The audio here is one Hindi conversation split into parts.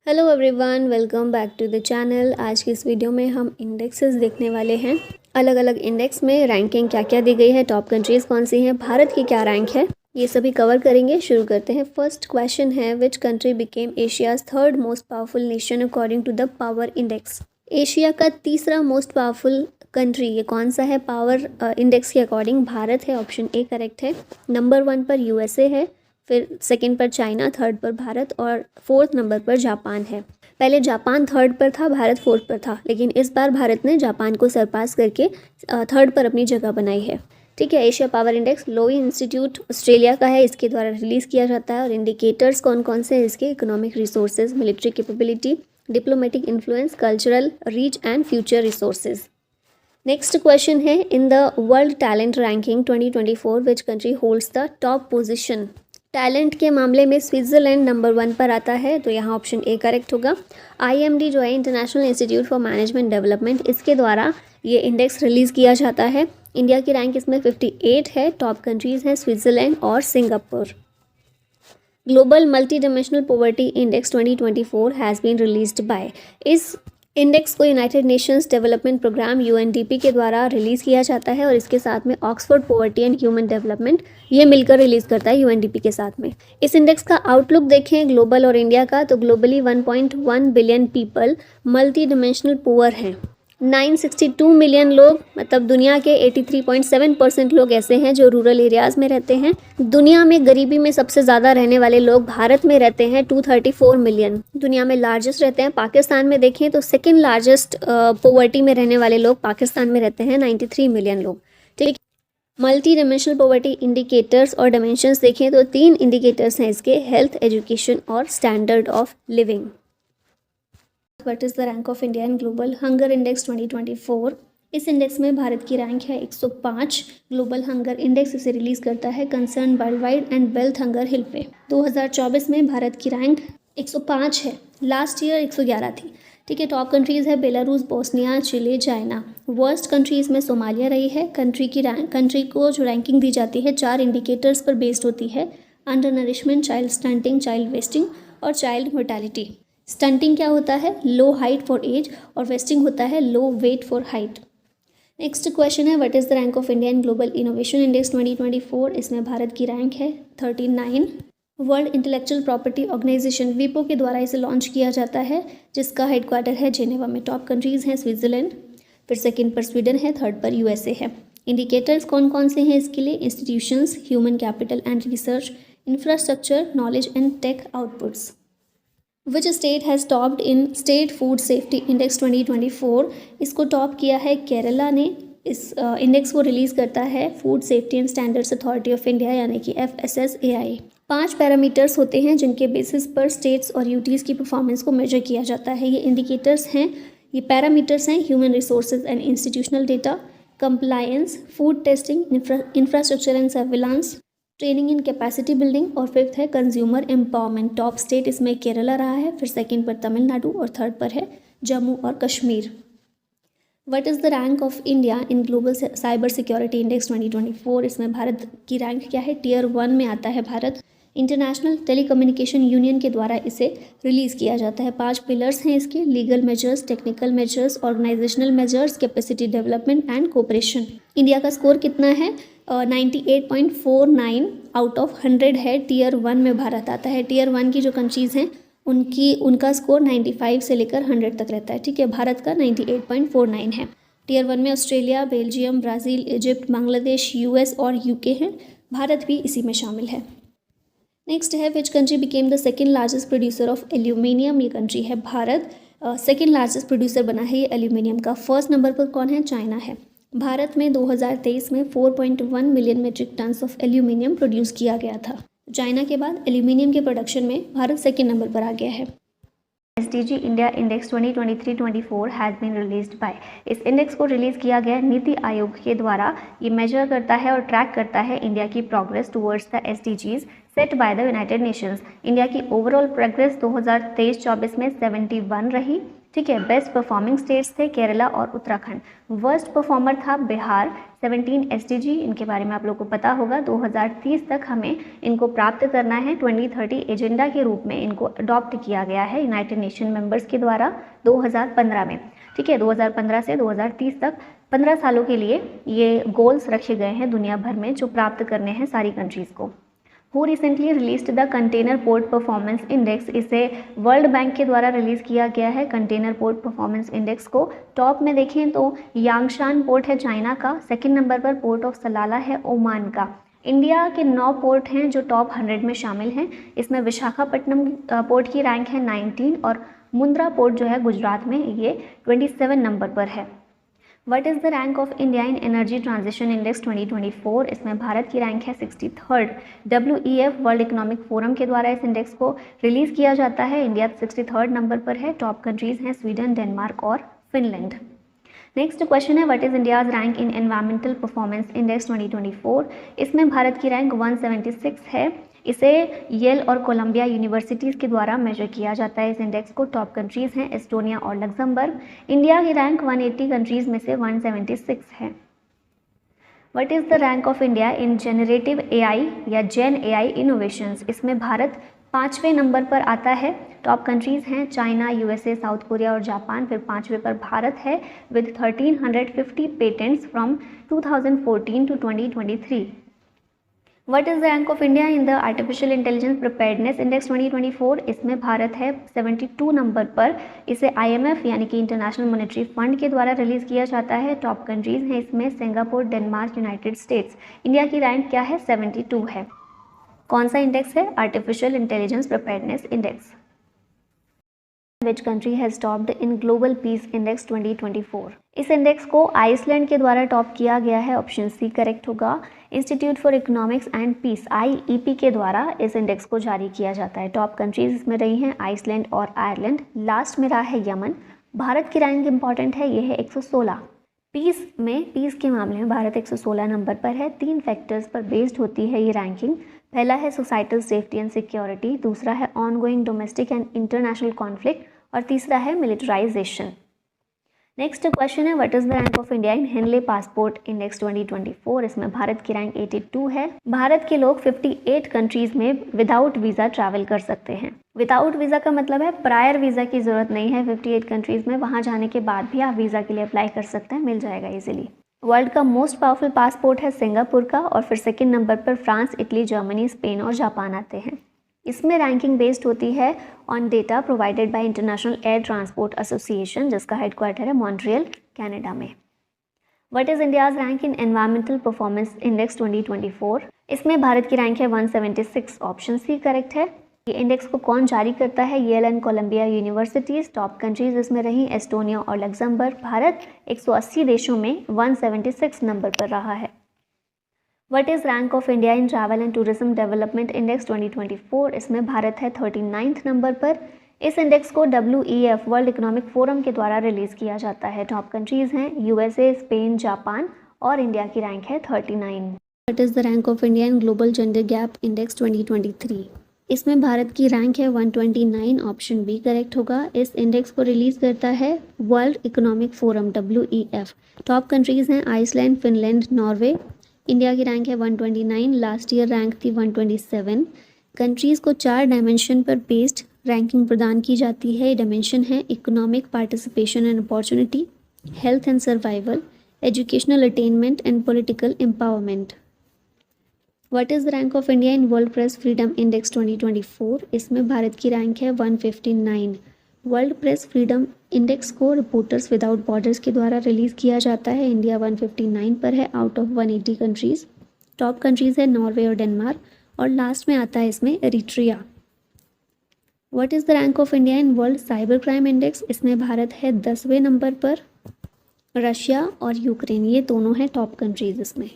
Hello everyone, welcome back to the channel. आज की इस वीडियो में हम इंडेक्सेस देखने वाले हैं। अलग अलग इंडेक्स में रैंकिंग क्या क्या दी गई है, टॉप कंट्रीज़ कौन सी हैं, भारत की क्या रैंक है, ये सभी कवर करेंगे। शुरू करते हैं। फर्स्ट क्वेश्चन है, which country became Asia's third most powerful nation according to the power index. Asia का तीसरा मोस्ट पावरफुल कंट्री ये कौन सा है पावर इंडेक्स के अकॉर्डिंग? भारत है, ऑप्शन ए करेक्ट है। नंबर 1 पर यूएसए है, फिर सेकंड पर चाइना, थर्ड पर भारत और फोर्थ नंबर पर जापान है। पहले जापान थर्ड पर था, भारत फोर्थ पर था, लेकिन इस बार भारत ने जापान को सरपास करके थर्ड पर अपनी जगह बनाई है। ठीक है। एशिया पावर इंडेक्स लोई इंस्टीट्यूट ऑस्ट्रेलिया का है, इसके द्वारा रिलीज़ किया जाता है। और इंडिकेटर्स कौन कौन से हैं इसके? Economic resources, military capability, diplomatic influence, cultural reach and future resources. Next question है, in the world talent ranking 2024 which country holds the top position. Talent के मामले में स्विट्ज़रलैंड नंबर 1 पर आता है, तो यहाँ ऑप्शन ए करेक्ट होगा। आईएमडी जो है international institute for management development, इसके द्वारा ये इंडेक्स रिलीज़ किया जाता है। इंडिया की रैंक इसमें 58 है। टॉप कंट्रीज़ हैं स्विट्ज़रलैंड और Singapore. Global multi dimensional poverty index 2024 has been released by. इस इंडेक्स को United Nations development programme UNDP के द्वारा रिलीज़ किया जाता है और इसके साथ में Oxford poverty and human development ये मिलकर रिलीज़ करता है यूएनडीपी के साथ में। इस इंडेक्स का आउटलुक देखें ग्लोबल और इंडिया का, तो globally 1.1 billion people multi dimensional poor हैं। 962 मिलियन लोग, मतलब दुनिया के 83.7% लोग ऐसे हैं जो रूरल एरियाज़ में रहते हैं। दुनिया में गरीबी में सबसे ज़्यादा रहने वाले लोग भारत में रहते हैं, 234 मिलियन। दुनिया में लार्जेस्ट रहते हैं पाकिस्तान में देखें तो सेकंड लार्जेस्ट पॉवर्टी में रहने वाले लोग पाकिस्तान में रहते हैं, 93 मिलियन लोग। ठीक। मल्टी डायमेंशनल पॉवर्टी इंडिकेटर्स और डायमेंशंस देखें तो 3 इंडिकेटर्स हैं इसके, हेल्थ, एजुकेशन और standard of living. What is the rank of India in global hunger index 2024। इस इंडेक्स में भारत की रैंक है 105। ग्लोबल हंगर इंडेक्स इसे रिलीज़ करता है Concern worldwide and Welthungerhilfe पे। 2024 में भारत की रैंक 105 है, लास्ट ईयर 111 थी। ठीक है। टॉप कंट्रीज़ है Belarus, Bosnia, Chile, China. Worst countries में सोमालिया रही है। कंट्री को जो रैंकिंग दी जाती है 4 इंडिकेटर्स पर बेस्ड होती है, undernourishment, child stunting, child wasting और चाइल्ड मोर्टेलिटी। स्टंटिंग क्या होता है? लो हाइट फॉर एज, और वेस्टिंग होता है low weight for height. Next question है, what is the rank of India in global innovation index 2024। इसमें भारत की रैंक है 39। वर्ल्ड इंटेलेक्चुअल प्रॉपर्टी ऑर्गेनाइजेशन वीपो के द्वारा इसे लॉन्च किया जाता है, जिसका हेडक्वार्टर है जेनेवा में। टॉप कंट्रीज़ हैं स्विट्ज़रलैंड, फिर सेकंड पर स्वीडन है, थर्ड पर यूएसए है। इंडिकेटर्स कौन कौन से हैं इसके लिए? Institutions, human capital and research, infrastructure, knowledge and tech outputs. Which state has topped in state food safety index 2024। इसको टॉप किया है केरला ने। इस इंडेक्स को रिलीज़ करता है food safety and standards authority of India, यानी कि FSSAI। 5 पैरामीटर्स होते हैं जिनके बेसिस पर स्टेट्स और यूटीज़ की परफॉर्मेंस को मेजर किया जाता है। ये इंडिकेटर्स हैं, ये पैरामीटर्स हैं, human resources and institutional data, compliance, food testing, infrastructure and surveillance, training in capacity building, और फिफ्थ है कंज्यूमर एम्पावरमेंट। टॉप स्टेट इसमें केरला रहा है, फिर सेकंड पर तमिलनाडु और थर्ड पर है जम्मू और Kashmir. What is the rank of India in global cyber security index 2024। इसमें भारत की रैंक क्या है? टियर 1 में आता है भारत। इंटरनेशनल टेलीकम्युनिकेशन यूनियन के द्वारा इसे रिलीज़ किया जाता है। 5 पिलर्स हैं इसके, legal measures, technical measures, organisational measures, capacity development and cooperation. India का स्कोर कितना है? 98.49 आउट ऑफ 100 है। टियर 1 में भारत आता है। टियर 1 की जो कंट्रीज़ हैं उनका स्कोर 95 से लेकर 100 तक रहता है। ठीक है। भारत का 98.49 है। टियर 1 में Australia, Belgium, Brazil, Egypt, Bangladesh, US और यूके हैं। भारत भी इसी में शामिल है। नेक्स्ट है, which country became the second largest producer of aluminium. ये कंट्री है भारत। सेकेंड लार्जेस्ट प्रोड्यूसर बना है ये एल्यूमिनियम का। फर्स्ट नंबर पर कौन है? चाइना है। भारत में 2023 में 4.1 million metric tons of aluminium produce किया गया था। चाइना के बाद एल्यूमिनियम के प्रोडक्शन में भारत सेकेंड नंबर पर आ गया है। SDG India index 2023-24 has been released by. इस इंडेक्स को रिलीज़ किया गया नीति आयोग के द्वारा। ये मेजर करता है और ट्रैक करता है इंडिया की progress towards the SDGs set by the United Nations. India की ओवरऑल प्रोग्रेस 2023-24 में 71 रही। ठीक है। बेस्ट परफॉर्मिंग स्टेट्स थे केरला और उत्तराखंड। वर्स्ट परफॉर्मर था बिहार। 17 एसडीजी, इनके बारे में आप लोगों को पता होगा, 2030 तक हमें इनको प्राप्त करना है। 2030 एजेंडा के रूप में इनको अडॉप्ट किया गया है यूनाइटेड नेशन मेंबर्स के द्वारा 2015 में। ठीक है, 2015 से 2030 तक 15 सालों के लिए ये गोल्स रखे गए हैं दुनिया भर में, जो प्राप्त करने हैं सारी कंट्रीज़ को। Who recently released the container port performance index, इसे वर्ल्ड बैंक के द्वारा रिलीज़ किया गया है कंटेनर पोर्ट परफॉर्मेंस इंडेक्स को। टॉप में देखें तो यांगशान पोर्ट है चाइना का, सेकंड नंबर पर पोर्ट ऑफ सलाला है ओमान का। इंडिया के 9 पोर्ट हैं जो टॉप 100 में शामिल हैं। इसमें विशाखापट्टनम पोर्ट की रैंक है 19 और मुंद्रा पोर्ट जो है गुजरात में, ये 27 नंबर पर है। What is the rank of India in energy transition index 2024, इसमें भारत की रैंक है 63rd। WEF world economic forum के द्वारा इस इंडेक्स को रिलीज़ किया जाता है। इंडिया 63rd नंबर पर है। टॉप कंट्रीज़ हैं स्वीडन, डेनमार्क और फिनलैंड। नेक्स्ट क्वेश्चन है what is India's rank in environmental performance index 2024, इसमें भारत की रैंक 176 है। इसे येल और कोलंबिया यूनिवर्सिटीज़ के द्वारा मेजर किया जाता है। इस इंडेक्स को टॉप कंट्रीज़ हैं एस्टोनिया और लग्जमबर्ग। इंडिया की रैंक 180 कंट्रीज़ में से 176 है। What is the rank of India in generative AI या जेन एआई इनोवेशंस, इसमें भारत 5वें नंबर पर आता है। टॉप कंट्रीज़ हैं चाइना, यूएसए, साउथ कोरिया और जापान। फिर 5वें पर भारत है with 1350 patents from 2014 to 2023। What is the rank of India in the artificial intelligence preparedness index 2024, इसमें भारत है 72 नंबर पर। इसे IMF यानी कि इंटरनेशनल मॉनेटरी फंड के द्वारा रिलीज़ किया जाता है। टॉप कंट्रीज़ हैं इसमें Singapore, Denmark, United states. India की रैंक क्या है? 72 है। कौन सा इंडेक्स है? Artificial intelligence preparedness index. Which country has topped in global peace index 2024, इस इंडेक्स को आइसलैंड के द्वारा टॉप किया गया है। ऑप्शन सी करेक्ट होगा। Institute for economics and peace IEP के द्वारा इस इंडेक्स को जारी किया जाता है। टॉप कंट्रीज इसमें रही हैं आइसलैंड और आयरलैंड। लास्ट में रहा है यमन। भारत की रैंक इंपॉर्टेंट है, ये है 116। पीस के मामले में भारत 116 नंबर पर है। 3 फैक्टर्स पर बेस्ड होती है ये रैंकिंग। पहला है सोसाइटल सेफ्टी एंड सिक्योरिटी, दूसरा है ongoing domestic and international conflict और तीसरा है मिलिटराइजेशन। नेक्स्ट क्वेश्चन है what is the rank of India in Henley passport index 2024, इसमें भारत की रैंक 82 है। भारत के लोग 58 कंट्रीज में विदाउट वीज़ा ट्रैवल कर सकते हैं। विदाउट वीज़ा का मतलब है प्रायर वीज़ा की ज़रूरत नहीं है। 58 कंट्रीज़ में वहाँ जाने के बाद भी आप वीज़ा के लिए अप्लाई कर सकते हैं, मिल जाएगा इजीली। वर्ल्ड का मोस्ट पावरफुल पासपोर्ट है सिंगापुर का और फिर सेकंड नंबर पर फ्रांस, इटली, जर्मनी, स्पेन और जापान आते हैं। इसमें रैंकिंग बेस्ड होती है on data provided by international air transport association, जिसका हेडक्वार्टर है मॉन्ट्रियल, कनाडा में। What is India's rank in environmental performance index 2024, इसमें भारत की रैंक है 176। ऑप्शन सी करेक्ट है। ये इंडेक्स को कौन जारी करता है? Yale and Columbia universities. Top countries इसमें रही एस्टोनिया और लग्जमबर्ग। भारत 180 देशों में 176 नंबर पर रहा है। What is rank of India in travel and tourism development index 2024, इसमें भारत है 39th नंबर पर। इस इंडेक्स को WEF वर्ल्ड इकोनॉमिक फोरम के द्वारा रिलीज़ किया जाता है। टॉप कंट्रीज़ हैं USA, स्पेन, जापान और इंडिया की रैंक है 39। What is the rank of India in global gender gap index 2023, इसमें भारत की रैंक है 129। ऑप्शन बी करेक्ट होगा। इस इंडेक्स को रिलीज़ करता है world economic forum WEF। Top countries हैं आइसलैंड, फिनलैंड, नॉर्वे। इंडिया की रैंक है 129। लास्ट ईयर रैंक थी 127। कंट्रीज़ को 4 डायमेंशन पर बेस्ड रैंकिंग प्रदान की जाती है। ये डायमेंशन है economic participation and opportunity, health and survival, educational attainment and political empowerment. What is the rank of India in world press freedom index 2024, इसमें भारत की रैंक है 159। वर्ल्ड प्रेस फ्रीडम इंडेक्स को रिपोर्टर्स विदाउट बॉर्डर्स के द्वारा रिलीज़ किया जाता है। इंडिया 159 पर है out of 180 countries. Top countries है नॉर्वे और डेनमार्क और लास्ट में आता है इसमें Eritrea. What is the rank of India in world cyber crime index, इसमें भारत है 10वें नंबर पर। रशिया और यूक्रेन ये दोनों हैं टॉप कंट्रीज़ इसमें।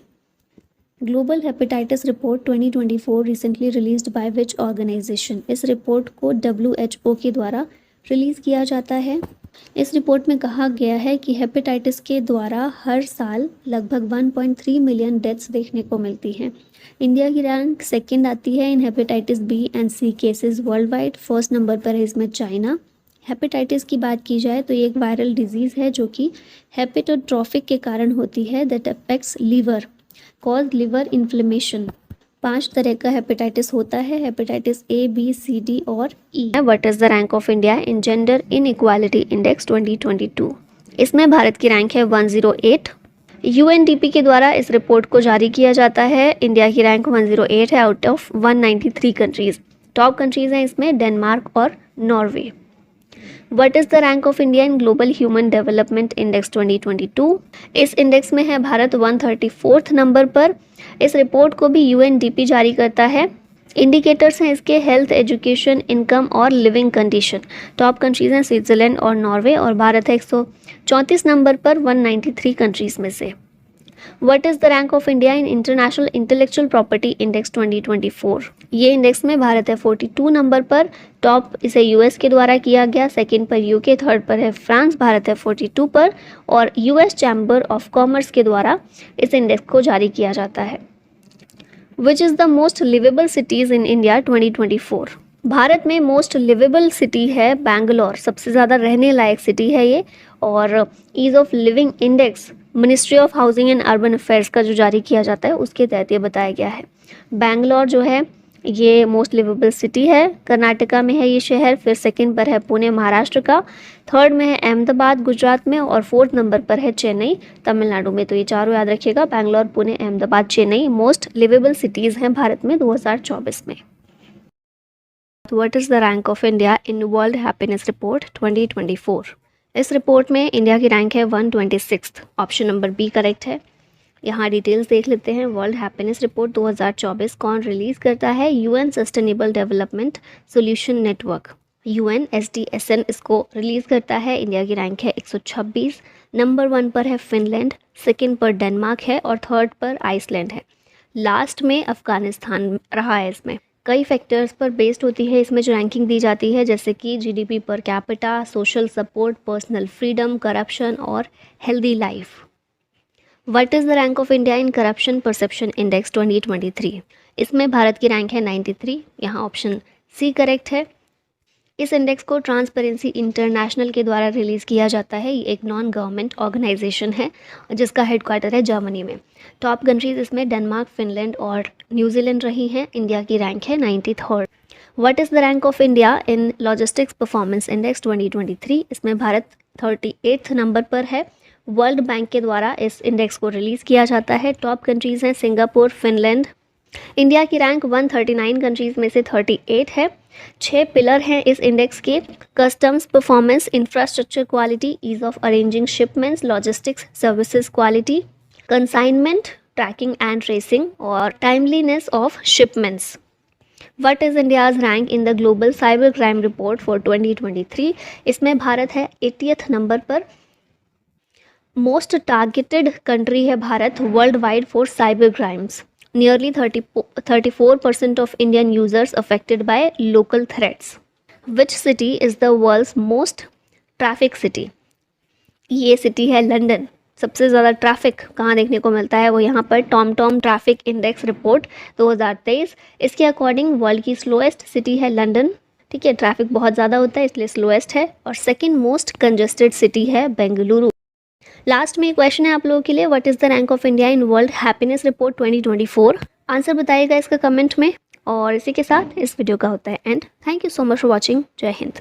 Global hepatitis report 2024 recently released by which organisation, इस रिपोर्ट को WHO के द्वारा रिलीज़ किया जाता है। इस रिपोर्ट में कहा गया है कि हेपेटाइटिस के द्वारा हर साल लगभग 1.3 मिलियन डेथ्स देखने को मिलती हैं। इंडिया की रैंक सेकंड आती है in hepatitis B and C cases worldwide. First number पर है इसमें चाइना। हेपेटाइटिस की बात की जाए तो ये एक वायरल डिजीज़ है जो कि हेपेटोट्रोफिक के कारण होती है that affects liver, cause liver inflammation. 5 तरह का हेपेटाइटिस होता है, hepatitis A, B, C, D और E. What is the rank of India in gender inequality index 2022? इसमें भारत की रैंक है 108। यूएनडीपी के द्वारा इस रिपोर्ट को जारी किया जाता है। इंडिया की रैंक 108 है out of 193 countries. Top countries हैं इसमें डेनमार्क और Norway. What is the rank of India in global human development index 2022? इस इंडेक्स में है भारत 134th नंबर पर। इस रिपोर्ट को भी यूएनडीपी जारी करता है। इंडिकेटर्स हैं इसके हेल्थ, एजुकेशन, इनकम और लिविंग कंडीशन। टॉप कंट्रीज़ हैं स्विट्ज़रलैंड और नॉर्वे और भारत है 134 नंबर पर 193 कंट्रीज़ में से। What is the rank of India in international intellectual property index 2024? ये इंडेक्स में भारत है 42 नंबर पर। टॉप इसे यूएस के द्वारा किया गया, सेकंड पर यूके, थर्ड पर है फ्रांस, भारत है 42 पर और यूएस चैम्बर ऑफ कॉमर्स के द्वारा इस इंडेक्स को जारी किया जाता है। Which is the most liveable cities in India 2024? Bharat में मोस्ट लिवेबल सिटी है बैंगलोर, सबसे ज़्यादा रहने लायक सिटी है ये। और ease of living index ministry of housing and urban affairs का जो जारी किया जाता है उसके तहत ये बताया गया है। बैंगलोर जो है ये मोस्ट लिवेबल सिटी है, कर्नाटका में है ये शहर। फिर सेकंड पर है पुणे महाराष्ट्र का, थर्ड में है अहमदाबाद गुजरात में और फोर्थ नंबर पर है चेन्नई तमिलनाडु में। तो ये चारों याद रखिएगा, Bangalore, Pune, Ahmedabad, Chennai most liveable cities हैं भारत में 2024 में। What is the rank of India in world happiness report 2024? इस रिपोर्ट में इंडिया की रैंक है 126th। Option number B correct है। यहाँ डिटेल्स देख लेते हैं। वर्ल्ड हैप्पीनेस रिपोर्ट 2024 कौन रिलीज़ करता है? UN sustainable development solution network, UNSDSN इसको रिलीज़ करता है। इंडिया की रैंक है 126। नंबर 1 पर है फिनलैंड, सेकंड पर डेनमार्क है और थर्ड पर आइसलैंड है। लास्ट में अफगानिस्तान रहा है। इसमें कई फैक्टर्स पर बेस्ड होती है इसमें जो रैंकिंग दी जाती है, जैसे कि GDP per capita, social support, personal freedom, corruption और healthy life. What is the rank of India in corruption perception index 2023? इसमें भारत की रैंक है 93। यहाँ ऑप्शन सी करेक्ट है। इस इंडेक्स को ट्रांसपेरेंसी इंटरनेशनल के द्वारा रिलीज़ किया जाता है। ये एक नॉन गवर्नमेंट ऑर्गेनाइजेशन है जिसका हेडक्वार्टर है जर्मनी में। टॉप कंट्रीज इसमें डेनमार्क, फिनलैंड और न्यूजीलैंड रही हैं। इंडिया की रैंक है 93rd। What is the rank of India in logistics performance index 2023? इसमें भारत 38th नंबर पर है। वर्ल्ड बैंक के द्वारा इस इंडेक्स को रिलीज़ किया जाता है। टॉप कंट्रीज़ हैं सिंगापुर, फिनलैंड। इंडिया की रैंक 139 कंट्रीज़ में से 38 है। 6 पिलर हैं इस इंडेक्स के: customs performance, infrastructure quality, ease of arranging shipments, logistics services quality, consignment, tracking and tracing और timeliness of shipments. What is India's rank in the global cyber crime report for 2023? इसमें भारत है 80th नंबर पर। मोस्ट टारगेटेड कंट्री है Bharat world wide for cyber crimes. Nearly 34% of Indian users affected by local threats. Which city is the world's most traffic city? ये सिटी है लंदन। सबसे ज़्यादा ट्रैफिक कहाँ देखने को मिलता है? वो यहाँ पर टॉम ट्रैफिक इंडेक्स रिपोर्ट 2023 इसके अकॉर्डिंग वर्ल्ड की स्लोएस्ट सिटी है लंदन। ठीक है, ट्रैफिक बहुत ज़्यादा होता है इसलिए स्लोएस्ट है। और सेकेंड मोस्ट कंजेस्टेड सिटी है बेंगलुरु। लास्ट में एक क्वेश्चन है आप लोगों के लिए, what is the rank of India in world happiness report 2024? Answer बताइएगा इसका कमेंट में। और इसी के साथ इस वीडियो का होता है and. Thank you so much for watching. जय हिंद।